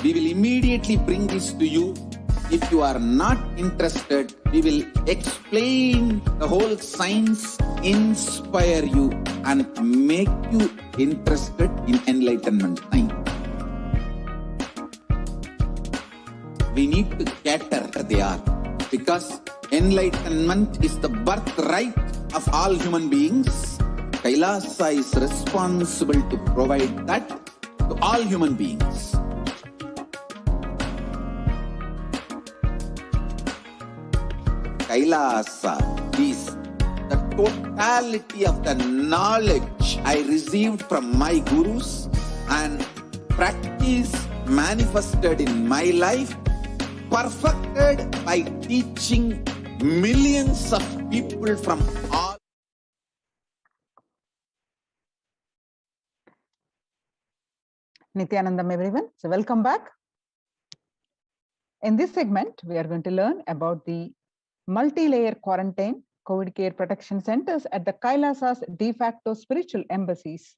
We will immediately bring this to you. If you are not interested, we will explain the whole science, inspire you and make you interested in enlightenment time. We need to cater they are, because enlightenment is the birthright of all human beings. Kailasa is responsible to provide that to all human beings. Kailasa is the totality of the knowledge I received from my gurus and practice manifested in my life, perfected by teaching millions of people from all. Nithyanandam, everyone. So welcome back. In this segment, we are going to learn about the multi-layer quarantine COVID care protection centers at the Kailasa's de facto spiritual embassies.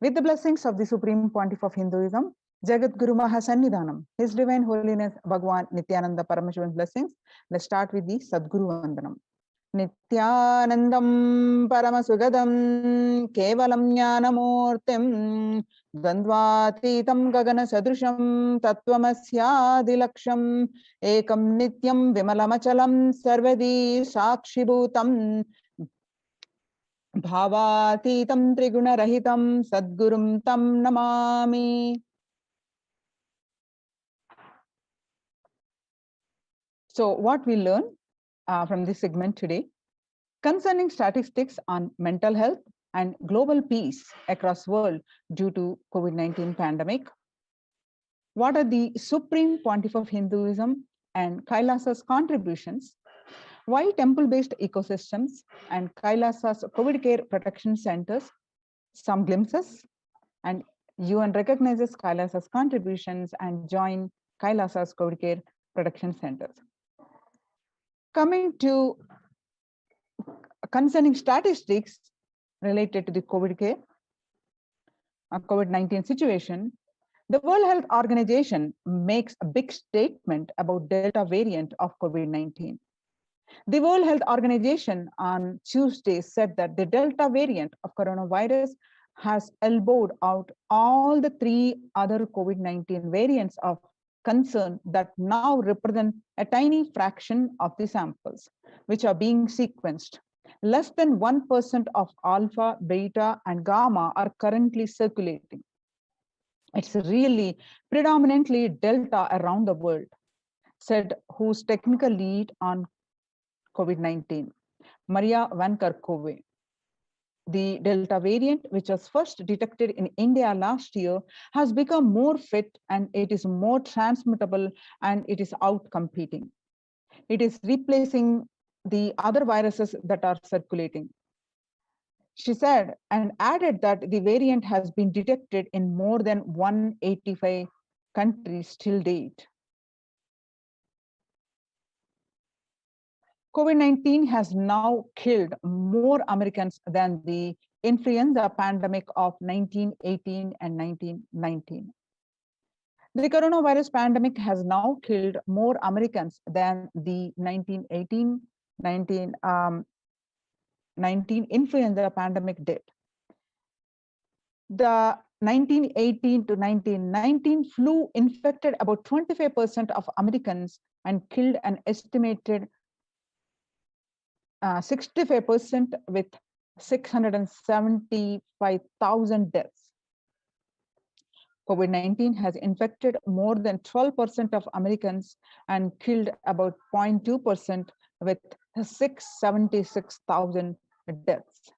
With the blessings of the Supreme Pontiff of Hinduism, Jagat Guru Mahasannidhanam, His Divine Holiness Bhagwan Nithyananda Paramashivam blessings, let's start with the Sadguru Vandanam. Nithyanandam Paramasugadam Kevalam Jnanamurtim Dvandvatitam Gagana Sadrusham Tattvamasya Ekam Nityam Vimalamachalam Sarvadi Sakshibhutam Bhavatitam Triguna Rahitam Sadgurum Tam Namami. So what we learn from this segment today concerning statistics on mental health and global peace across world due to COVID-19 pandemic. What are the Supreme Pontiff of Hinduism and Kailasa's contributions? Why temple-based ecosystems and Kailasa's COVID care protection centers? Some glimpses, and UN recognizes Kailasa's contributions and join Kailasa's COVID care protection centers. Coming to concerning statistics related to the COVID care, COVID-19 situation, the World Health Organization makes a big statement about Delta variant of COVID-19. The World Health Organization on Tuesday said that the Delta variant of coronavirus has elbowed out all the 3 other COVID-19 variants of concern that now represent a tiny fraction of the samples which are being sequenced. Less than 1% of alpha, beta, and gamma are currently circulating. It's really predominantly Delta around the world, said who's technical lead on COVID-19, Maria Van Kerkhove. The Delta variant, which was first detected in India last year, has become more fit and it is more transmittable and it is out-competing. It is replacing the other viruses that are circulating. She said and added that the variant has been detected in more than 185 countries till date. COVID-19 has now killed more Americans than the influenza pandemic of 1918 and 1919. The coronavirus pandemic has now killed more Americans than the 1918-19 influenza pandemic did. The 1918 to 1919 flu infected about 25% of Americans and killed an estimated 65% with 675,000 deaths. COVID-19 has infected more than 12% of Americans and killed about 0.2% with 676,000 deaths.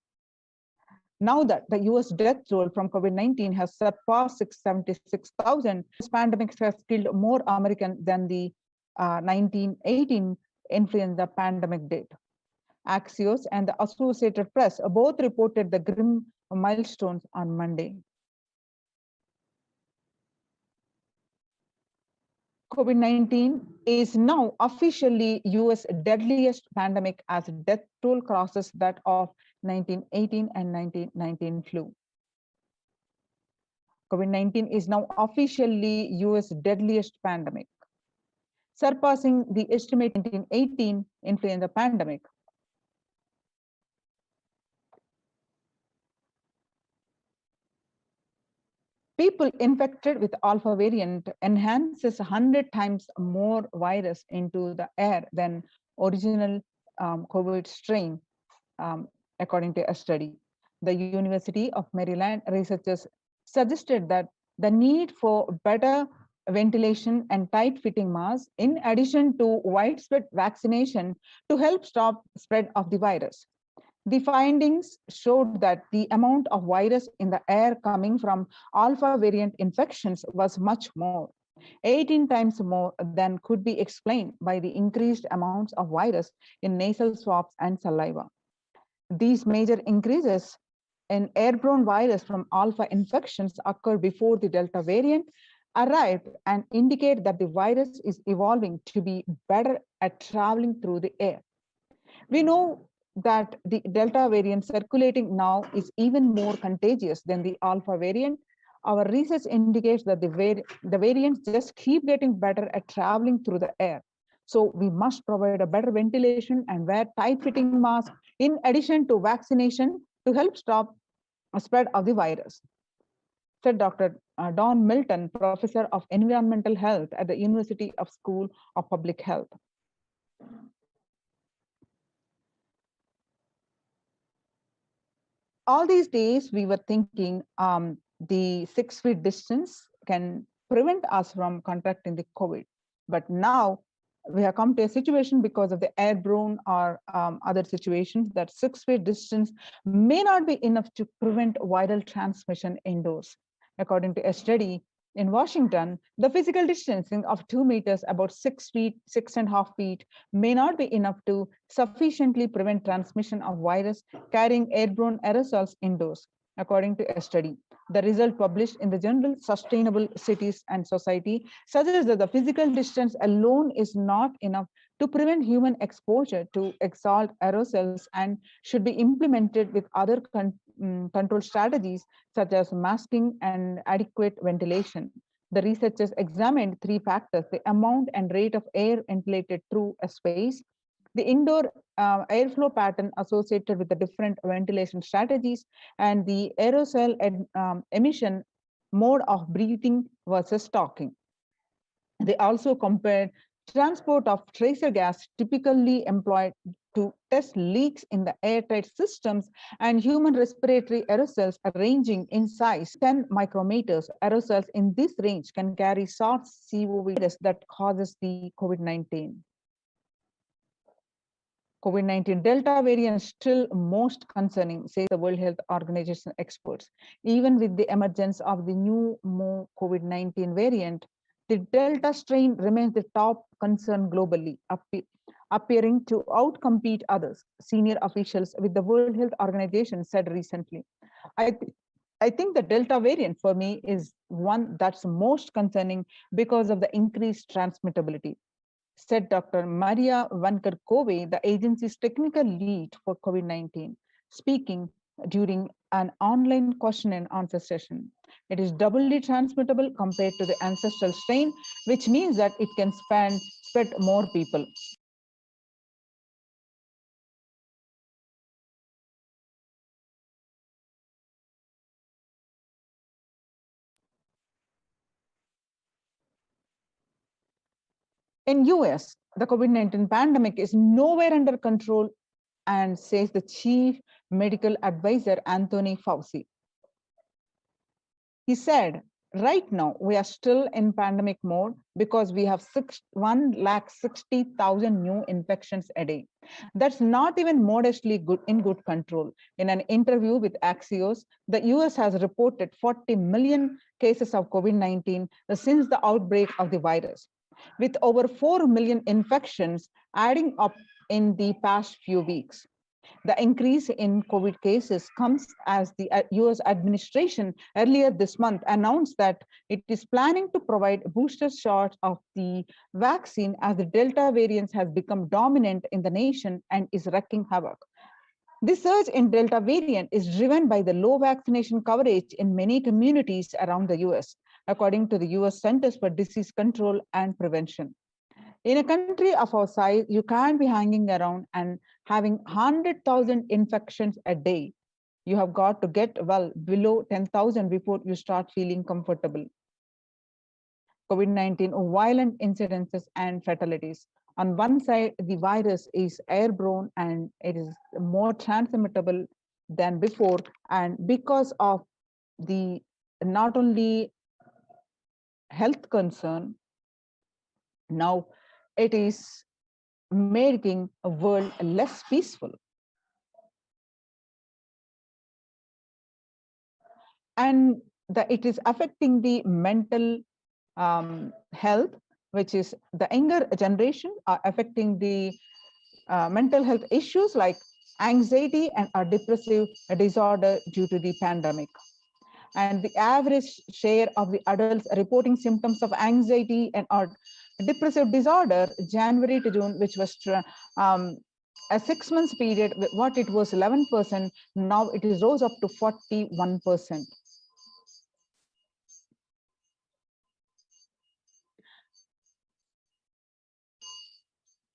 Now that the US death toll from COVID-19 has surpassed 676,000, this pandemic has killed more Americans than the 1918 influenza pandemic did. Axios and the Associated Press both reported the grim milestones on Monday. COVID-19 is now officially US deadliest pandemic as death toll crosses that of 1918 and 1919 flu. COVID-19 is now officially US deadliest pandemic, surpassing the estimated 1918 influenza pandemic. People infected with alpha variant enhances 100 times more virus into the air than original COVID strain, according to a study. The University of Maryland researchers suggested that the need for better ventilation and tight fitting masks in addition to widespread vaccination to help stop spread of the virus. The findings showed that the amount of virus in the air coming from alpha variant infections was much more, 18 times more than could be explained by the increased amounts of virus in nasal swabs and saliva. These major increases in airborne virus from alpha infections occurred before the Delta variant arrived and indicate that the virus is evolving to be better at traveling through the air. We know that the Delta variant circulating now is even more contagious than the Alpha variant. Our research indicates that the variants just keep getting better at traveling through the air. So we must provide a better ventilation and wear tight fitting masks in addition to vaccination to help stop a spread of the virus, said Dr. Don Milton, professor of environmental health at the University of School of Public Health. All these days we were thinking the 6 feet distance can prevent us from contracting the COVID. But now we have come to a situation because of the airborne or other situations that 6 feet distance may not be enough to prevent viral transmission indoors. According to a study in Washington, the physical distancing of 2 meters, about 6 feet, 6.5 feet, may not be enough to sufficiently prevent transmission of virus carrying airborne aerosols indoors, according to a study. The result published in the journal Sustainable Cities and Society suggests that the physical distance alone is not enough to prevent human exposure to exhaled aerosols and should be implemented with other control strategies such as masking and adequate ventilation. The researchers examined 3 factors: the amount and rate of air ventilated through a space, the indoor airflow pattern associated with the different ventilation strategies, and the aerosol emission mode of breathing versus talking. They also compared transport of tracer gas typically employed to test leaks in the airtight systems and human respiratory aerosols ranging in size 10 micrometers. Aerosols in this range can carry SARS-CoV virus that causes the COVID-19. COVID-19 Delta variant is still most concerning, say the World Health Organization experts. Even with the emergence of the new COVID-19 variant, the Delta strain remains the top concern globally, appearing to outcompete others, senior officials with the World Health Organization said recently. I think the Delta variant for me is one that's most concerning because of the increased transmittability, said Dr. Maria Vanker-Kove, the agency's technical lead for COVID-19, speaking during an online question and answer session. It is doubly transmittable compared to the ancestral strain, which means that it can spread more people. In US, the COVID-19 pandemic is nowhere under control, and says the chief medical advisor, Anthony Fauci. He said, right now, we are still in pandemic mode because we have 160,000 new infections a day. That's not even modestly in good control. In an interview with Axios, the US has reported 40 million cases of COVID-19 since the outbreak of the virus, with over 4 million infections adding up in the past few weeks. The increase in COVID cases comes as the US administration earlier this month announced that it is planning to provide booster shots of the vaccine as the Delta variant has become dominant in the nation and is wreaking havoc. This surge in Delta variant is driven by the low vaccination coverage in many communities around the US, according to the US Centers for Disease Control and Prevention. In a country of our size, you can't be hanging around and having 100,000 infections a day. You have got to get well below 10,000 before you start feeling comfortable. COVID-19 violent incidences and fatalities. On one side, the virus is airborne and it is more transmittable than before. And because of the not only health concern, now it is making a world less peaceful. And it is affecting the mental health, which is the younger generation are affecting the mental health issues like anxiety and a depressive disorder due to the pandemic. And the average share of the adults reporting symptoms of anxiety and or depressive disorder, January to June, which was a 6 months period, what it was 11%, now it is rose up to 41%.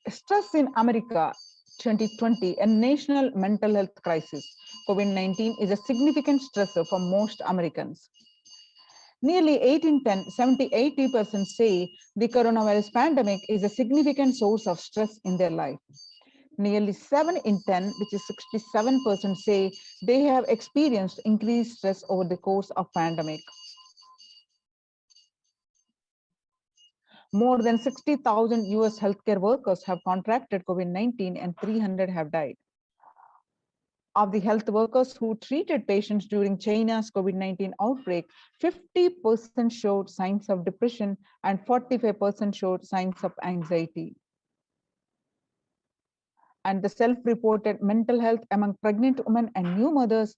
Stress in America 2020, a national mental health crisis. COVID-19 is a significant stressor for most Americans. Nearly 8 in 10, 70-80% say the coronavirus pandemic is a significant source of stress in their life. Nearly 7 in 10, which is 67%, say they have experienced increased stress over the course of pandemic. More than 60,000 US healthcare workers have contracted COVID-19 and 300 have died. Of the health workers who treated patients during China's COVID-19 outbreak, 50% showed signs of depression and 45% showed signs of anxiety. And the self-reported mental health among pregnant women and new mothers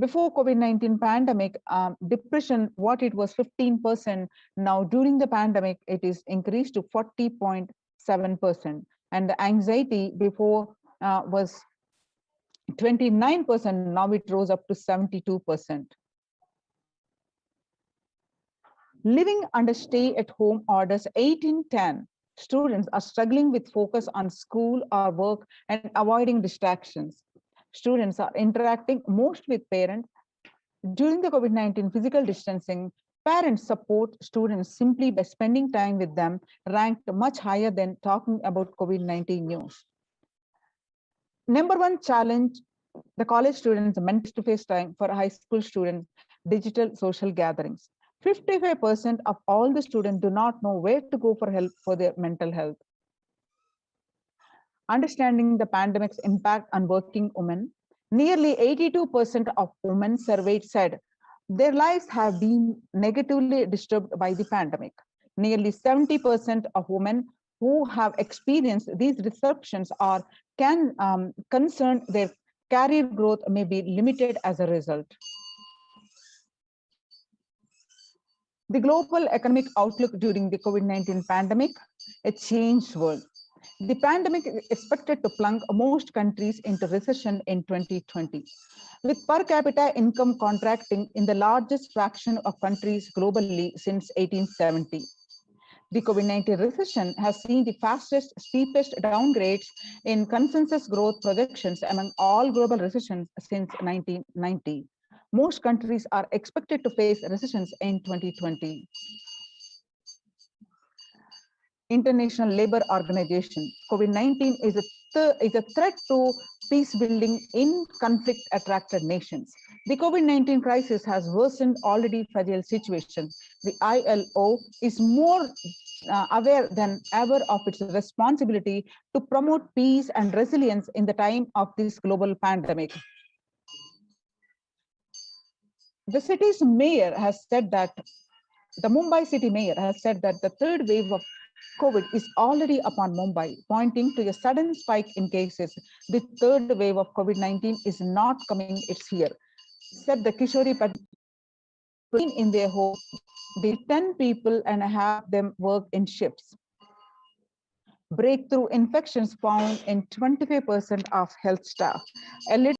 before COVID-19 pandemic, depression, what it was 15%, now during the pandemic, it is increased to 40.7%. And the anxiety before was 29%, now it rose up to 72%. Living under stay-at-home orders, 8 in 10 students are struggling with focus on school or work and avoiding distractions. Students are interacting most with parents. During the COVID-19 physical distancing, parents support students simply by spending time with them, ranked much higher than talking about COVID-19 news. Number one challenge, the college students meant face-to-face time for high school students, digital social gatherings. 55% of all the students do not know where to go for help for their mental health. Understanding the pandemic's impact on working women, nearly 82% of women surveyed said their lives have been negatively disturbed by the pandemic. Nearly 70% of women who have experienced these disruptions are concerned their career growth may be limited as a result. The global economic outlook during the COVID-19 pandemic, a changed world. The pandemic is expected to plunge most countries into recession in 2020, with per capita income contracting in the largest fraction of countries globally since 1870. The COVID-19 recession has seen the fastest, steepest downgrades in consensus growth projections among all global recessions since 1990. Most countries are expected to face recessions in 2020. International Labour Organization, COVID-19 is a threat to peace building in conflict-attracted nations. The COVID-19 crisis has worsened already fragile situations. The ILO is more aware than ever of its responsibility to promote peace and resilience in the time of this global pandemic. The city's mayor has said that, the Mumbai city mayor has said that the third wave of COVID is already upon Mumbai, pointing to a sudden spike in cases. The third wave of COVID-19 is not coming, it's here, said the Kishori in their home. They 10 people and have them work in shifts. Breakthrough infections found in 25% of health staff.